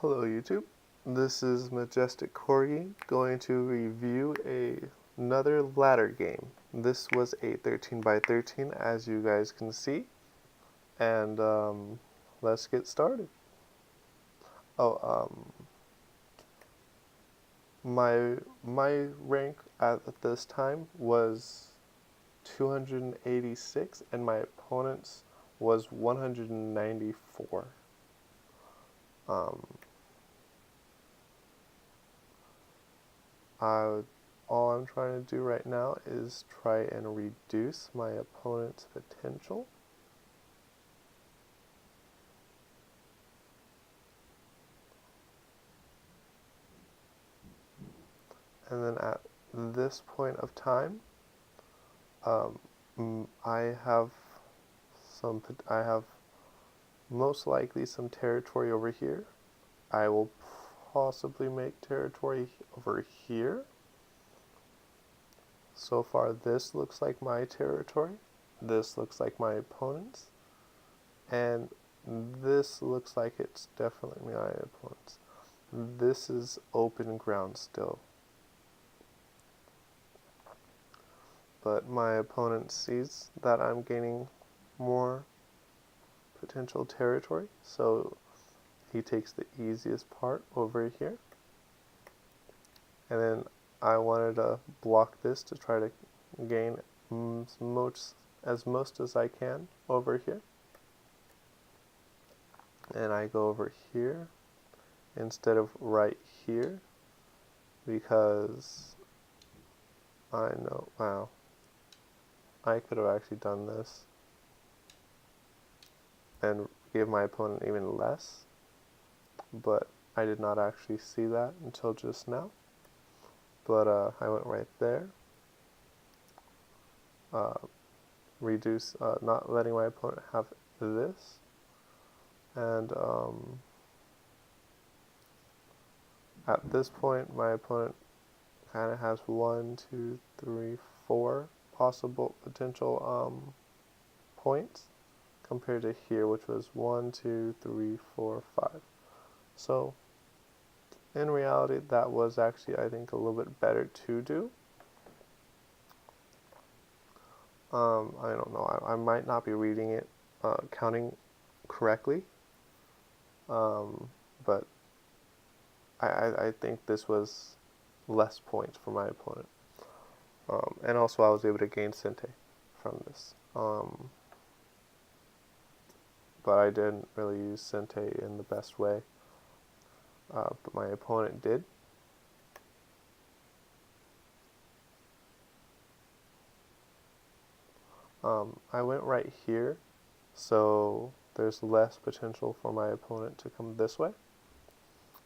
Hello YouTube, this is Majestic Corgi going to review another ladder game. This was a 13 by 13 as you guys can see, and let's get started. Oh, my rank at this time was 286 and my opponent's was 194. Um, all I'm trying to do right now is try and reduce my opponent's potential. And then at this point of time, I have most likely some territory over here. I will possibly make territory over here. So far, this looks like my territory. This looks like my opponent's. And this looks like it's definitely my opponent's. This is open ground still. But my opponent sees that I'm gaining more potential territory, so he takes the easiest part over here. And then I wanted to block this to try to gain most as I can over here. And I go over here instead of right here because I know, wow, I could have actually done this and give my opponent even less, but I did not actually see that until just now. But I went right there, reduce, not letting my opponent have this, and at this point my opponent kind of has 1, 2, 3, 4 possible potential points compared to here, which was 1, 2, 3, 4, 5. So in reality, that was actually, I think, a little bit better to do. I don't know. I might not be reading it, counting correctly, but I think this was less points for my opponent. And also I was able to gain Sente from this. But I didn't really use Sente in the best way. But my opponent did. I went right here, so there's less potential for my opponent to come this way,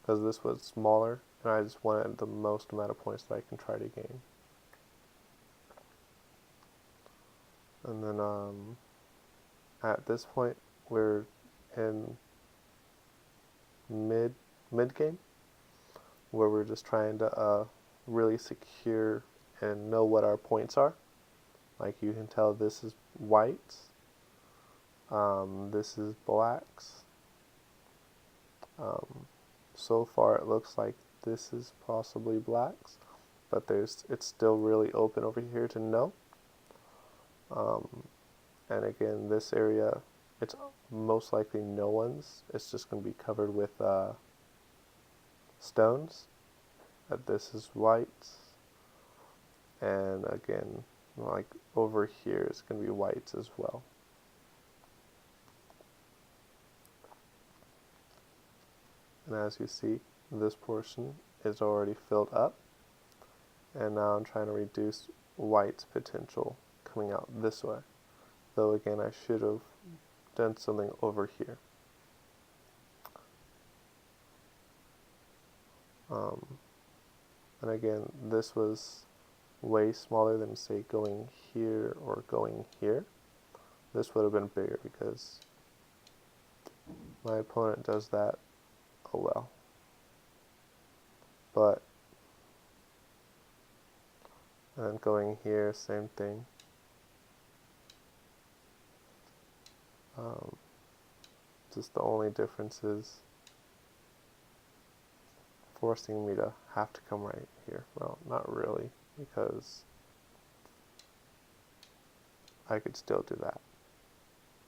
because this was smaller, and I just wanted the most amount of points that I can try to gain. And then at this point, we're in mid game, where we're just trying to really secure and know what our points are. Like you can tell, this is whites, this is blacks. So far it looks like this is possibly blacks, but it's still really open over here to know. And again, this area, it's most likely no one's. It's just going to be covered with stones. This is whites, and again, like over here, it's going to be whites as well. And as you see, this portion is already filled up, and now I'm trying to reduce white's potential coming out this way. Though again, I should have done something over here. And again, this was way smaller than, say, going here or going here. This would have been bigger because my opponent does that, oh well. But, and then going here, same thing. Just the only difference is forcing me to have to come right here. Well, not really, because I could still do that.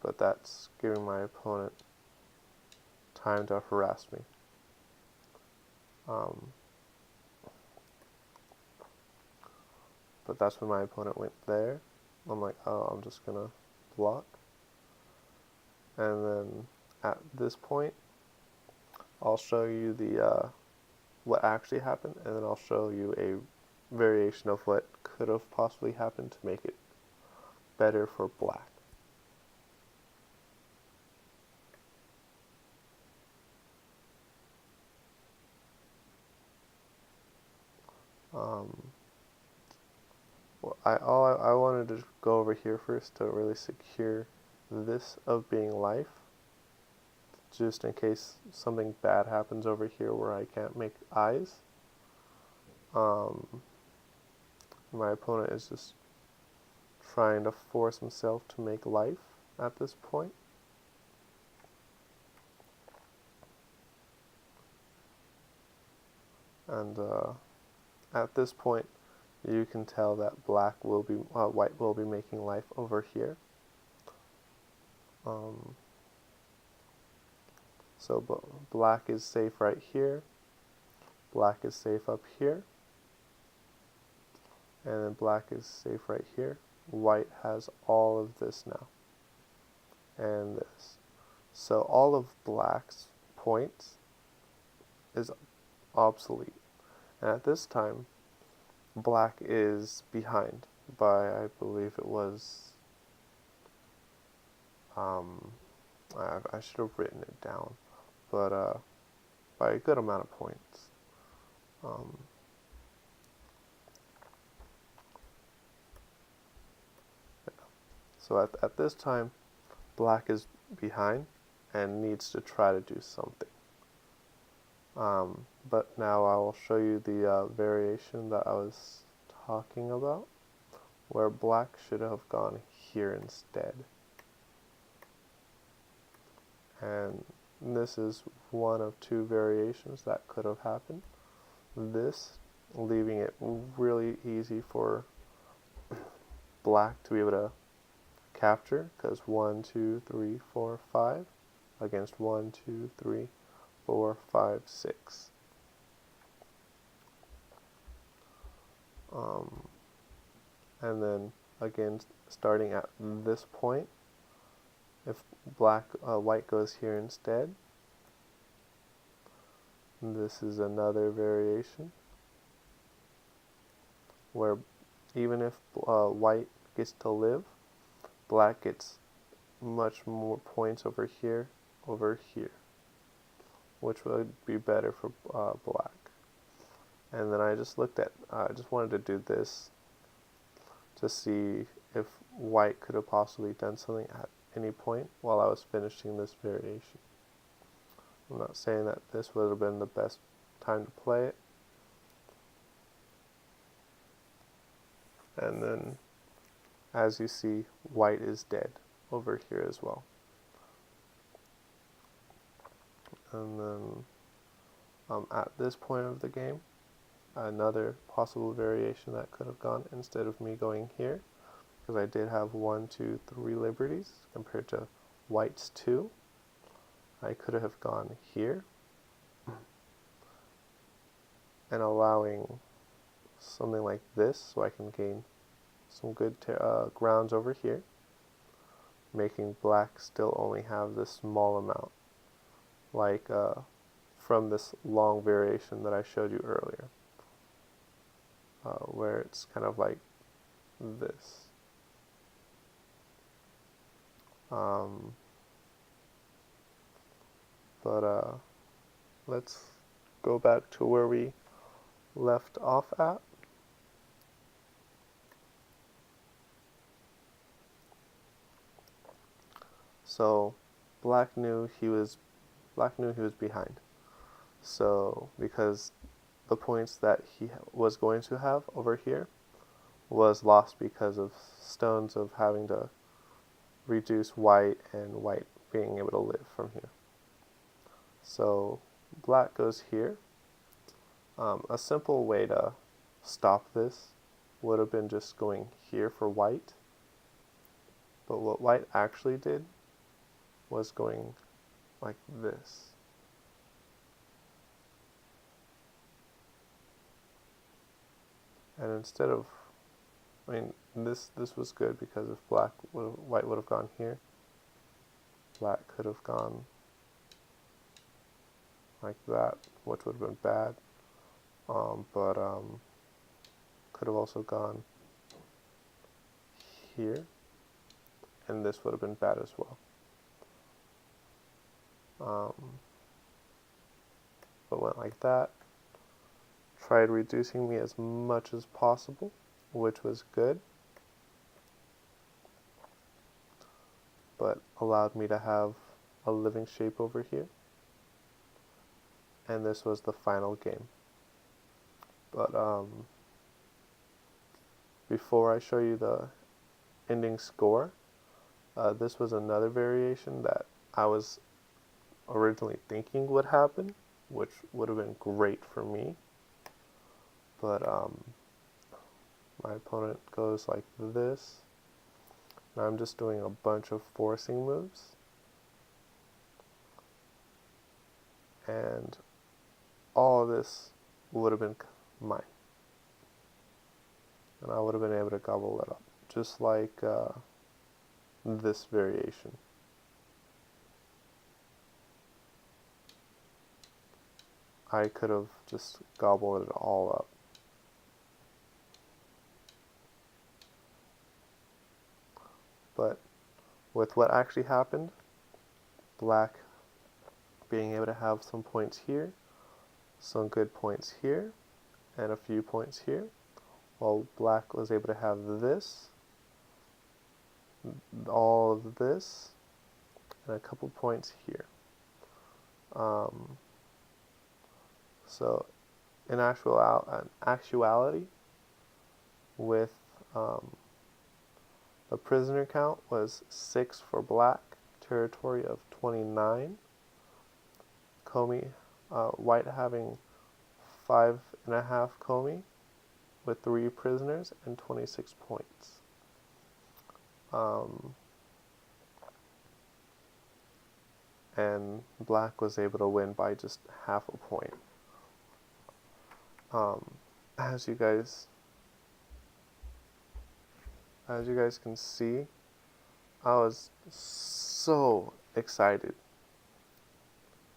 But that's giving my opponent time to harass me. But that's when my opponent went there. I'm like, oh, I'm just gonna block. And then at this point, I'll show you the what actually happened, and then I'll show you a variation of what could have possibly happened to make it better for black. Well, I wanted to go over here first to really secure this of being life, just in case something bad happens over here where I can't make eyes. My opponent is just trying to force himself to make life at this point. And at this point, you can tell that white will be making life over here. So black is safe right here. Black is safe up here. And then black is safe right here. White has all of this now. And this. So all of black's points is obsolete. And at this time, black is behind by, I believe it was, I should have written it down, but by a good amount of points. Yeah. So at this time, black is behind and needs to try to do something. But now I will show you the variation that I was talking about, where black should have gone here instead. And this is one of two variations that could have happened. This, leaving it really easy for black to be able to capture, because 1, 2, 3, 4, 5 against 1, 2, 3, 4, 5, 6. And then again, starting at this point, if white goes here instead, this is another variation where even if white gets to live, black gets much more points over here, which would be better for black. And then I just wanted to do this to see if white could have possibly done something at any point while I was finishing this variation. I'm not saying that this would have been the best time to play it. And then, as you see, white is dead over here as well. And then, at this point of the game, another possible variation that could have gone, instead of me going here, because I did have 1, 2, 3 liberties compared to white's 2, I could have gone here and allowing something like this so I can gain some good grounds over here, making black still only have this small amount, like from this long variation that I showed you earlier, where it's kind of like this. But let's go back to where we left off at. So black knew he was behind. So because the points that he was going to have over here was lost because of stones of having to reduce white and white being able to live from here. So black goes here, A simple way to stop this would have been just going here for white. But what white actually did was going like this. And instead of, I mean, this was good because if white would have gone here, black could have gone like that, which would have been bad. But could have also gone here, and this would have been bad as well. But went like that. Tried reducing me as much as possible, which was good, but allowed me to have a living shape over here. And this was the final game. But before I show you the ending score, this was another variation that I was originally thinking would happen, which would have been great for me. But my opponent goes like this. Now I'm just doing a bunch of forcing moves. And all of this would have been mine. And I would have been able to gobble it up, just like this variation. I could have just gobbled it all up. But with what actually happened, black being able to have some points here, some good points here, and a few points here, while black was able to have this, all of this, and a couple points here. So in actuality, with the prisoner count was 6 for black, territory of 29. White having 5.5 Comey with 3 prisoners and 26 points. And black was able to win by just half a point. As you guys can see, I was so excited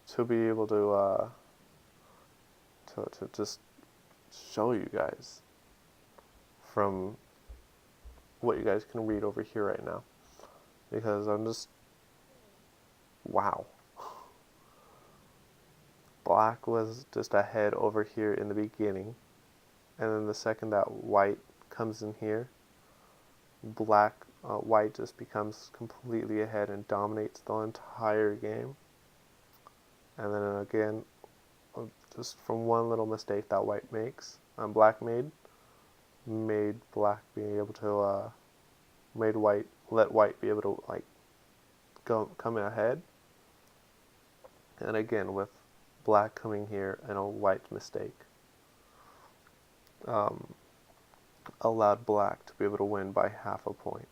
to be able to just show you guys from what you guys can read over here right now, because I'm just, wow. Black was just ahead over here in the beginning, and then the second that white comes in here, white just becomes completely ahead and dominates the entire game. And then again, just from one little mistake that black made black being able to let white be able to come in ahead. And again, with black coming here and a white mistake, allowed black to be able to win by half a point.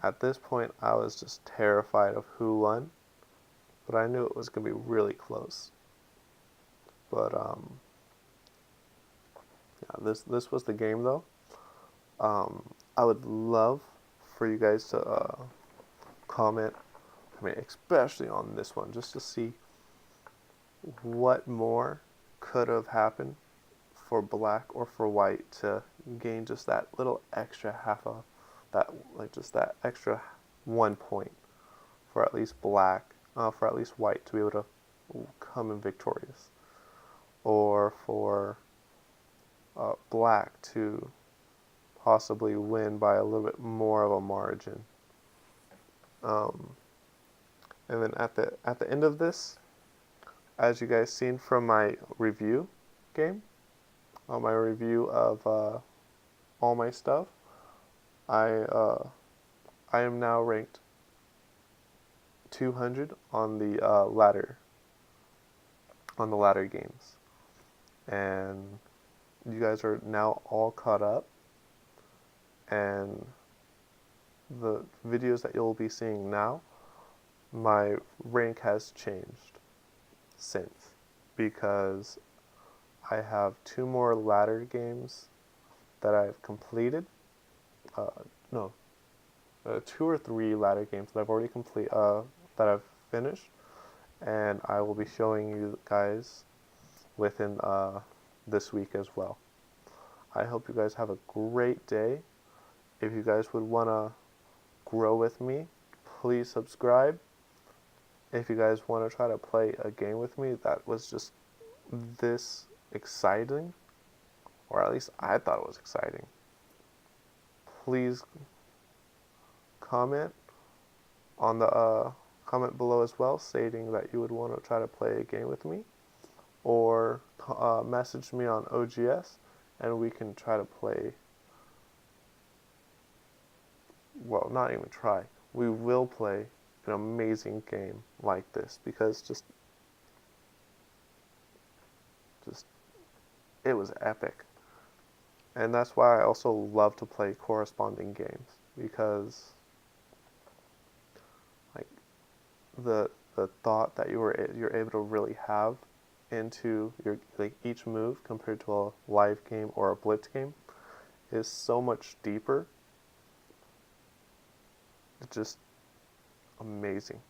At this point, I was just terrified of who won, but I knew it was going to be really close. But yeah, this was the game though. I would love for you guys to comment, I mean, especially on this one, just to see what more could have happened for black or for white to gain just that little extra just that extra 1 point for at least for at least white to be able to come in victorious, or for black to possibly win by a little bit more of a margin. And then at the end of this, as you guys seen from my review game, my review of all my stuff, I am now ranked 200 on the ladder games, and you guys are now all caught up, and the videos that you'll be seeing now, my rank has changed since, because I have two more ladder games that I've completed. Uh, no, two or three ladder games that I've already that I've finished, and I will be showing you guys within this week as well. I hope you guys have a great day. If you guys would want to grow with me, please subscribe. If you guys want to try to play a game with me that was just this exciting, or at least I thought it was exciting, please comment on the comment below as well, stating that you would want to try to play a game with me, or message me on OGS, and we can try to play. Well, not even try. We will play an amazing game like this, because just it was epic. And that's why I also love to play corresponding games, because like the thought that you're able to really have into your like each move compared to a live game or a blitz game is so much deeper. It's just amazing.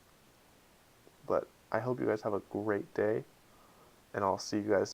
But I hope you guys have a great day, and I'll see you guys